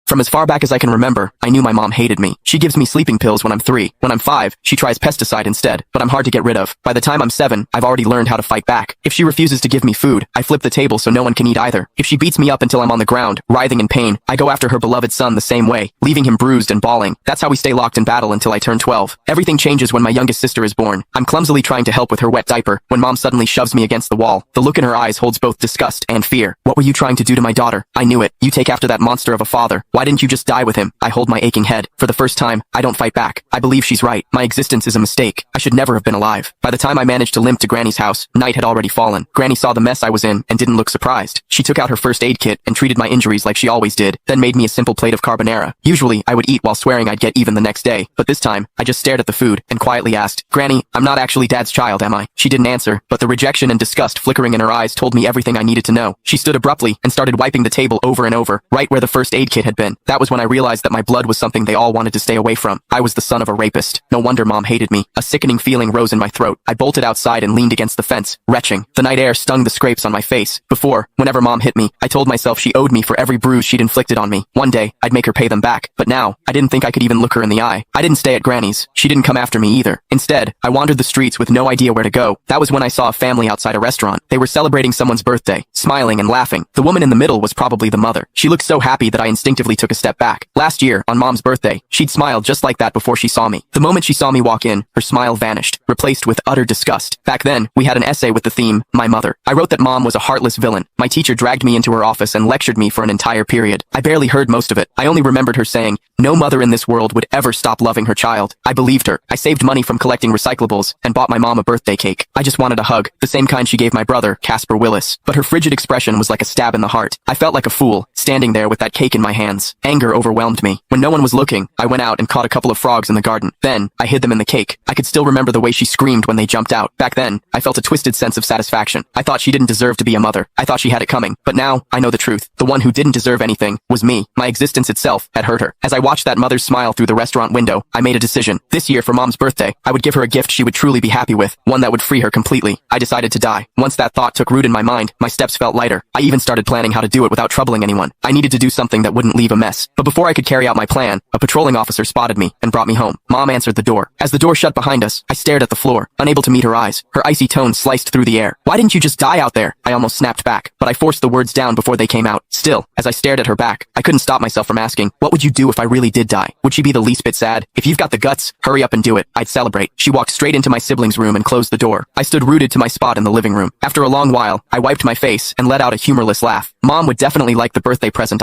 From as far back as I can remember, I knew my mom hated me. She gives me sleeping pills when I'm 3. When I'm 5, she tries pesticide instead, but I'm hard to get rid of. By the time I'm 7, I've already learned how to fight back. If she refuses to give me food, I flip the table so no one can eat either. If she beats me up until I'm on the ground, writhing in pain, I go after her beloved son the same way, leaving him bruised and bawling. That's how we stay locked in battle until I turn 12. Everything changes when my youngest sister is born. I'm clumsily trying to help with her wet diaper, when mom suddenly shoves me against the wall. The look in her eyes holds both disgust and fear. What were you trying to do to my daughter? I knew it. You take after that monster of a father. Why didn't you just die with him? I hold my aching head. For the first time, I don't fight back. I believe she's right. My existence is a mistake. I should never have been alive. By the time I managed to limp to Granny's house, night had already fallen. Granny saw the mess I was in and didn't look surprised. She took out her first aid kit and treated my injuries like she always did, then made me a simple plate of carbonara. Usually, I would eat while swearing I'd get even the next day, but this time, I just stared at the food and quietly asked, "Granny, I'm not actually Dad's child, am I?" She didn't answer, but the rejection and disgust flickering in her eyes told me everything I needed to know. She stood abruptly and started wiping the table over and over, right where the first aid kit had been. That was when I realized that my blood was something they all wanted to stay away from. I was the son of a rapist. No wonder mom hated me. A sickening feeling rose in my throat. I bolted outside and leaned against the fence, retching. The night air stung the scrapes on my face. Before, whenever mom hit me, I told myself she owed me for every bruise she'd inflicted on me. One day, I'd make her pay them back. But now, I didn't think I could even look her in the eye. I didn't stay at Granny's. She didn't come after me either. Instead, I wandered the streets with no idea where to go. That was when I saw a family outside a restaurant. They were celebrating someone's birthday, smiling and laughing. The woman in the middle was probably the mother. She looked so happy that I instinctively took a step back. Last year, on mom's birthday, she'd smiled just like that before she saw me. The moment she saw me walk in, her smile vanished, replaced with utter disgust. Back then, we had an essay with the theme, My Mother. I wrote that mom was a heartless villain. My teacher dragged me into her office and lectured me for an entire period. I barely heard most of it. I only remembered her saying, "No mother in this world would ever stop loving her child." I believed her. I saved money from collecting recyclables and bought my mom a birthday cake. I just wanted a hug, the same kind she gave my brother, Casper Willis. But her frigid expression was like a stab in the heart. I felt like a fool, standing there with that cake in my hands. Anger overwhelmed me. When no one was looking, I went out and caught a couple of frogs in the garden. Then, I hid them in the cake. I could still remember the way she screamed when they jumped out. Back then, I felt a twisted sense of satisfaction. I thought she didn't deserve to be a mother. I thought she had it coming. But now, I know the truth. The one who didn't deserve anything was me. My existence itself had hurt her. As I watched that mother's smile through the restaurant window, I made a decision. This year, for mom's birthday, I would give her a gift she would truly be happy with, one that would free her completely. I decided to die. Once that thought took root in my mind, my steps felt lighter. I even started planning how to do it without troubling anyone. I needed to do something that wouldn't leave a mess. But before I could carry out my plan, a patrolling officer spotted me and brought me home. Mom answered the door. As the door shut behind us, I stared at the floor, unable to meet her eyes. Her icy tone sliced through the air. "Why didn't you just die out there?" I almost snapped back, but I forced the words down before they came out. Still, as I stared at her back, I couldn't stop myself from asking, what would you do if I really did die? Would she be the least bit sad? "If you've got the guts, hurry up and do it. I'd celebrate." She walked straight into my sibling's room and closed the door. I stood rooted to my spot in the living room. After a long while, I wiped my face and let out a humorless laugh. Mom would definitely like the birthday present